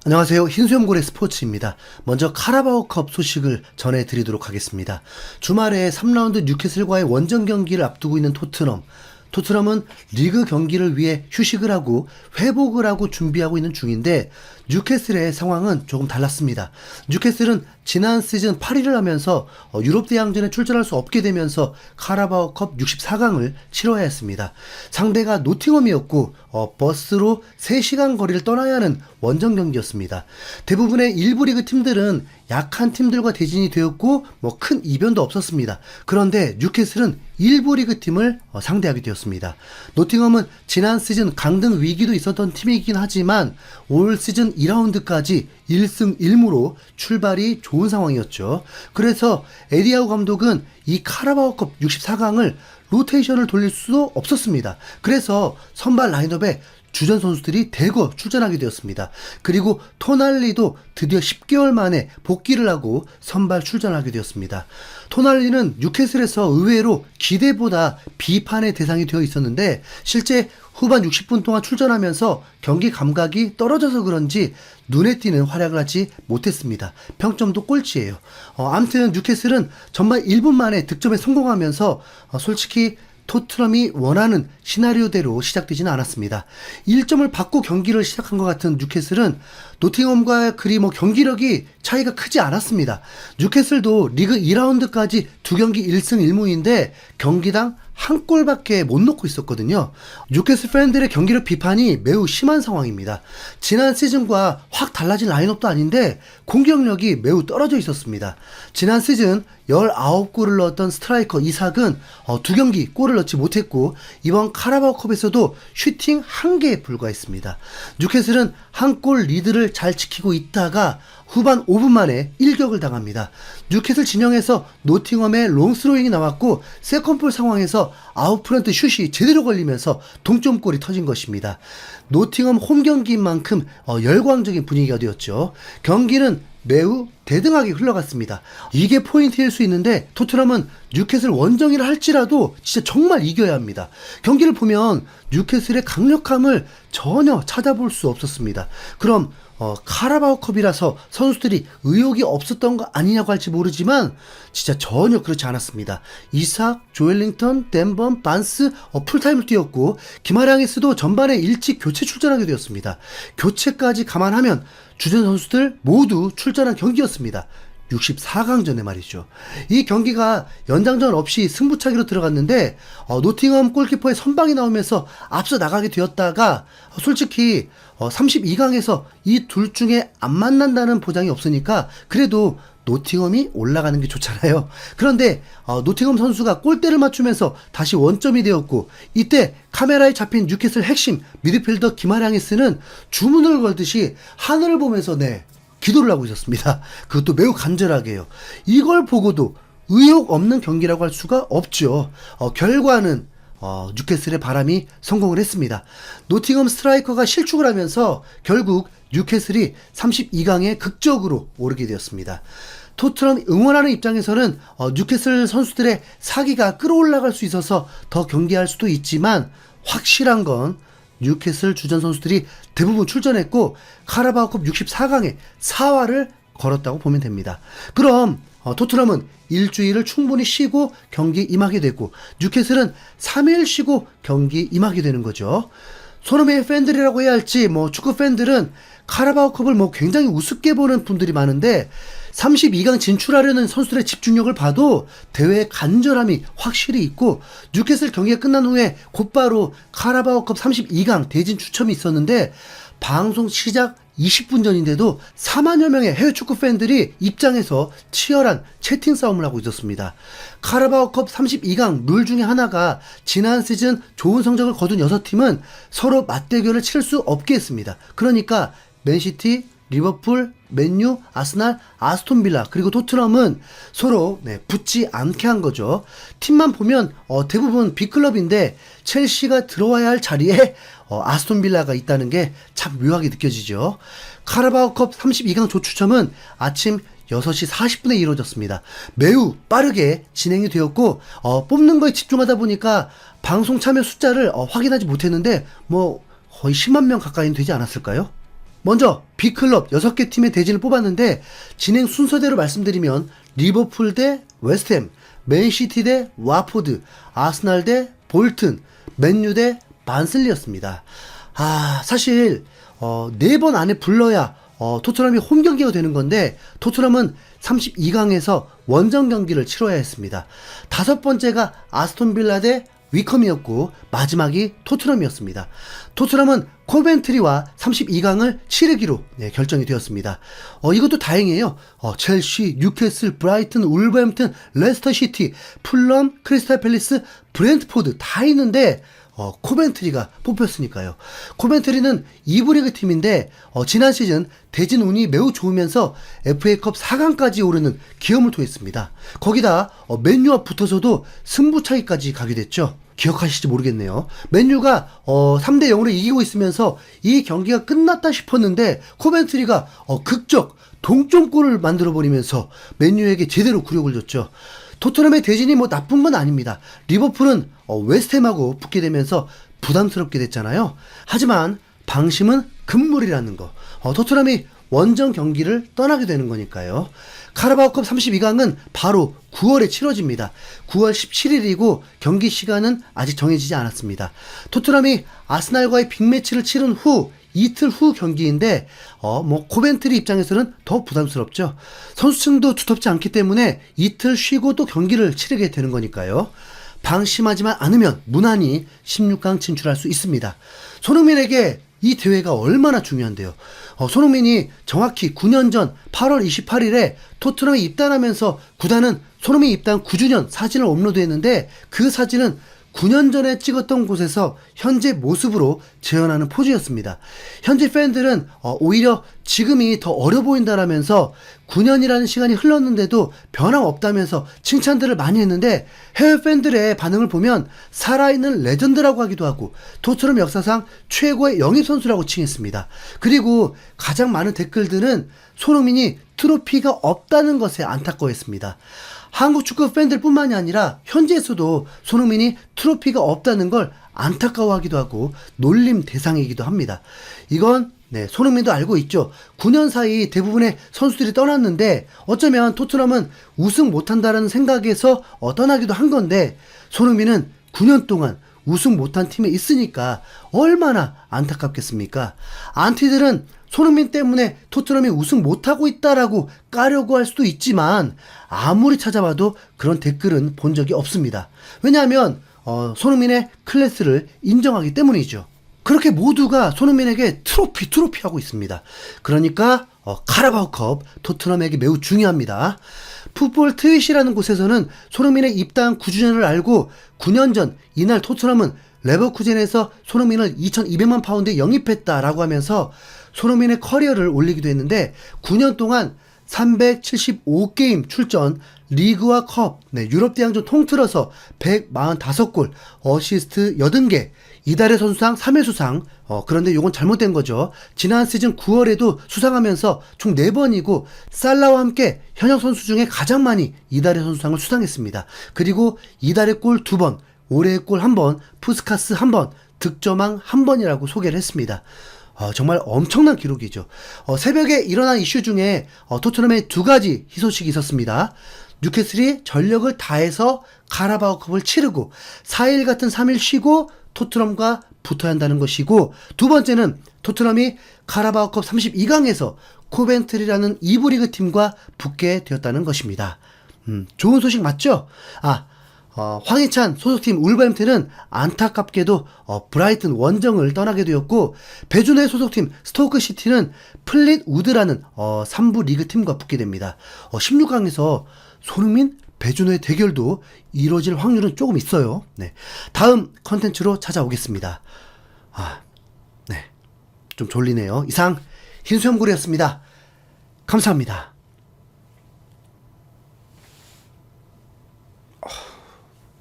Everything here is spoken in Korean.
안녕하세요. 흰수염고래 스포츠입니다. 먼저 카라바오컵 소식을 전해드리도록 하겠습니다. 주말에 3라운드 뉴캐슬과의 원정 경기를 앞두고 있는 토트넘은 리그 경기를 위해 휴식을 하고 회복을 하고 준비하고 있는 중인데 뉴캐슬의 상황은 조금 달랐습니다. 뉴캐슬은 지난 시즌 8위를 하면서 유럽 대항전에 출전할 수 없게 되면서 카라바오컵 64강을 치러야 했습니다. 상대가 노팅엄이었고 버스로 3시간 거리를 떠나야 하는 원정 경기였습니다. 대부분의 일부 리그 팀들은 약한 팀들과 대진이 되었고 큰 이변도 없었습니다. 그런데 뉴캐슬은 일부 리그 팀을 상대하게 되었습니다. 노팅엄은 지난 시즌 강등 위기도 있었던 팀이긴 하지만 올 시즌 2라운드까지 1승 1무로 출발이 좋은 상황이었죠. 그래서 에디아우 감독은 이 카라바오컵 64강을 로테이션을 돌릴 수도 없었습니다. 그래서 선발 라인업에 주전 선수들이 대거 출전하게 되었습니다. 그리고 토날리도 드디어 10개월 만에 복귀를 하고 선발 출전하게 되었습니다. 토날리는 뉴캐슬에서 의외로 기대보다 비판의 대상이 되어 있었는데 실제 후반 60분 동안 출전하면서 경기 감각이 떨어져서 그런지 눈에 띄는 활약을 하지 못했습니다. 평점도 꼴찌예요. 아무튼 뉴캐슬은 전반 1분 만에 득점에 성공하면서 솔직히 토트넘이 원하는 시나리오대로 시작되지는 않았습니다. 1점을 받고 경기를 시작한 것 같은 뉴캐슬은 노팅엄과 그리 경기력이 차이가 크지 않았습니다. 뉴캐슬도 리그 2라운드까지 2경기 1승 1무인데 경기당 한 골밖에 못 넣고 있었거든요. 뉴캐슬 팬들의 경기력 비판이 매우 심한 상황입니다. 지난 시즌과 확 달라진 라인업도 아닌데 공격력이 매우 떨어져 있었습니다. 지난 시즌 19골을 넣었던 스트라이커 이삭은 2경기 골을 넣지 못했고 이번 카라바오컵에서도 슈팅 1개에 불과했습니다. 뉴캐슬은 한 골 리드를 잘 지키고 있다가 후반 5분 만에 일격을 당합니다. 뉴캐슬 진영에서 노팅엄의 롱스로잉이 나왔고 세컨볼 상황에서 아웃프런트 슛이 제대로 걸리면서 동점골이 터진 것입니다. 노팅엄 홈 경기인 만큼 열광적인 분위기가 되었죠. 경기는 매우 대등하게 흘러갔습니다. 이게 포인트일 수 있는데 토트넘은 뉴캐슬 원정이라 할지라도 진짜 정말 이겨야 합니다. 경기를 보면 뉴캐슬의 강력함을 전혀 찾아볼 수 없었습니다. 그럼 카라바오컵이라서 선수들이 의욕이 없었던 거 아니냐고 할지 모르지만 진짜 전혀 그렇지 않았습니다. 이삭, 조엘링턴, 덴번, 반스 풀타임을 뛰었고 기마량이스도 전반에 일찍 교체 출전하게 되었습니다. 교체까지 감안하면 주전 선수들 모두 출전한 경기였습니다. 64강전에 말이죠. 이 경기가 연장전 없이 승부차기로 들어갔는데 노팅엄 골키퍼의 선방이 나오면서 앞서 나가게 되었다가 솔직히 32강에서 이 둘 중에 안 만난다는 보장이 없으니까 그래도 노팅엄이 올라가는 게 좋잖아요. 그런데 노팅엄 선수가 골대를 맞추면서 다시 원점이 되었고 이때 카메라에 잡힌 뉴캐슬 핵심 미드필더 기마량이스는 주문을 걸듯이 하늘을 보면서 기도를 하고 있었습니다. 그것도 매우 간절하게요. 이걸 보고도 의욕 없는 경기라고 할 수가 없죠. 결과는 뉴캐슬의 바람이 성공을 했습니다. 노팅엄 스트라이커가 실축을 하면서 결국 뉴캐슬이 32강에 극적으로 오르게 되었습니다. 토트넘 응원하는 입장에서는 뉴캐슬 선수들의 사기가 끌어올라갈 수 있어서 더 경기할 수도 있지만 확실한 건 뉴캐슬 주전 선수들이 대부분 출전했고 카라바오컵 64강에 4화를 걸었다고 보면 됩니다. 그럼 토트넘은 일주일을 충분히 쉬고 경기 임하게 되고 뉴캐슬은 3일 쉬고 경기 임하게 되는 거죠. 소놈의 팬들이라고 해야 할지 축구 팬들은 카라바오컵을 굉장히 우습게 보는 분들이 많은데 32강 진출하려는 선수들의 집중력을 봐도 대회의 간절함이 확실히 있고 뉴캐슬 경기가 끝난 후에 곧바로 카라바오컵 32강 대진 추첨이 있었는데 방송 시작 20분 전인데도 4만여 명의 해외 축구 팬들이 입장에서 치열한 채팅 싸움을 하고 있었습니다. 카라바오컵 32강 룰 중에 하나가 지난 시즌 좋은 성적을 거둔 6팀은 서로 맞대결을 치를 수 없게 했습니다. 그러니까 맨시티, 리버풀, 맨유, 아스날, 아스톤빌라 그리고 토트넘은 서로 붙지 않게 한 거죠. 팀만 보면 대부분 B클럽인데 첼시가 들어와야 할 자리에 아스톤빌라가 있다는 게 참 묘하게 느껴지죠. 카라바오컵 32강 조추첨은 아침 6시 40분에 이루어졌습니다. 매우 빠르게 진행이 되었고 뽑는 거에 집중하다 보니까 방송 참여 숫자를 확인하지 못했는데 거의 10만 명 가까이는 되지 않았을까요? 먼저 B클럽 6개 팀의 대진을 뽑았는데 진행 순서대로 말씀드리면 리버풀 대 웨스트햄, 맨시티 대 와포드, 아스날 대 볼튼, 맨유 대 반슬리였습니다. 사실 4번 안에 불러야 토트넘이 홈 경기가 되는 건데 토트넘은 32강에서 원정 경기를 치러야 했습니다. 5번째가 아스톤빌라 대 위컴이었고 마지막이 토트넘이었습니다. 토트넘은 코벤트리와 32강을 치르기로 결정이 되었습니다. 이것도 다행이에요. 첼시, 뉴캐슬, 브라이튼, 울버햄튼, 레스터시티, 풀럼, 크리스탈 팰리스, 브렌트포드 다 있는데 코벤트리가 뽑혔으니까요. 코벤트리는 2부 리그 팀인데 지난 시즌 대진 운이 매우 좋으면서 FA컵 4강까지 오르는 기염을 토했습니다. 거기다 맨유와 붙어서도 승부차기까지 가게 됐죠. 기억하실지 모르겠네요. 맨유가 3대 0으로 이기고 있으면서 이 경기가 끝났다 싶었는데 코벤트리가 극적 동점골을 만들어버리면서 맨유에게 제대로 굴욕을 줬죠. 토트넘의 대진이 뭐 나쁜 건 아닙니다. 리버풀은 웨스트햄하고 붙게 되면서 부담스럽게 됐잖아요. 하지만 방심은 금물이라는 거. 토트넘이 원정 경기를 떠나게 되는 거니까요. 카라바오컵 32강은 바로 9월에 치러집니다. 9월 17일이고 경기 시간은 아직 정해지지 않았습니다. 토트넘이 아스날과의 빅매치를 치른 후 이틀 후 경기인데 코벤트리 입장에서는 더 부담스럽죠. 선수층도 두텁지 않기 때문에 이틀 쉬고 또 경기를 치르게 되는 거니까요. 방심하지만 않으면 무난히 16강 진출할 수 있습니다. 손흥민에게 이 대회가 얼마나 중요한데요. 손흥민이 정확히 9년 전 8월 28일에 토트넘에 입단하면서 구단은 손흥민 입단 9주년 사진을 업로드했는데 그 사진은 9년 전에 찍었던 곳에서 현재 모습으로 재현하는 포즈였습니다. 현지 팬들은 오히려 지금이 더 어려 보인다라면서 9년이라는 시간이 흘렀는데도 변함없다면서 칭찬들을 많이 했는데 해외 팬들의 반응을 보면 살아있는 레전드라고 하기도 하고 토트넘 역사상 최고의 영입선수라고 칭했습니다. 그리고 가장 많은 댓글들은 손흥민이 트로피가 없다는 것에 안타까워했습니다. 한국 축구 팬들 뿐만이 아니라 현지에서도 손흥민이 트로피가 없다는 걸 안타까워하기도 하고 놀림 대상이기도 합니다. 이건 손흥민도 알고 있죠. 9년 사이 대부분의 선수들이 떠났는데 어쩌면 토트넘은 우승 못한다는 생각에서 떠나기도 한 건데 손흥민은 9년 동안 우승 못한 팀에 있으니까 얼마나 안타깝겠습니까? 안티들은 손흥민 때문에 토트넘이 우승 못하고 있다라고 까려고 할 수도 있지만 아무리 찾아봐도 그런 댓글은 본 적이 없습니다. 왜냐하면 손흥민의 클래스를 인정하기 때문이죠. 그렇게 모두가 손흥민에게 트로피 하고 있습니다. 그러니까 카라바오컵 토트넘에게 매우 중요합니다. 풋볼 트윗이라는 곳에서는 손흥민의 입단 9주년을 알고 9년 전 이날 토트넘은 레버쿠젠에서 손흥민을 2200만 파운드에 영입했다라고 하면서 손흥민의 커리어를 올리기도 했는데 9년 동안 375게임 출전, 리그와 컵, 유럽 대항전 통틀어서 145골, 어시스트 80개, 이달의 선수상 3회 수상. 그런데 이건 잘못된 거죠. 지난 시즌 9월에도 수상하면서 총 4번이고 살라와 함께 현역 선수 중에 가장 많이 이달의 선수상을 수상했습니다. 그리고 이달의 골 2번, 올해의 골 1번, 푸스카스 1번, 득점왕 1번이라고 소개를 했습니다. 정말 엄청난 기록이죠. 새벽에 일어난 이슈 중에 토트넘에 2가지 희소식이 있었습니다. 뉴캐슬이 전력을 다해서 카라바오컵을 치르고 4일 같은 3일 쉬고 토트넘과 붙어야 한다는 것이고, 두 번째는 토트넘이 카라바오컵 32강에서 코벤트리라는 2부 리그 팀과 붙게 되었다는 것입니다. 좋은 소식 맞죠? 황희찬 소속팀 울버햄튼은 안타깝게도 브라이튼 원정을 떠나게 되었고, 배준호의 소속팀 스토크시티는 플릿우드라는 3부 리그팀과 붙게 됩니다. 16강에서 손흥민, 배준호의 대결도 이루어질 확률은 조금 있어요. 다음 컨텐츠로 찾아오겠습니다. 좀 졸리네요. 이상 흰수염고리였습니다. 감사합니다.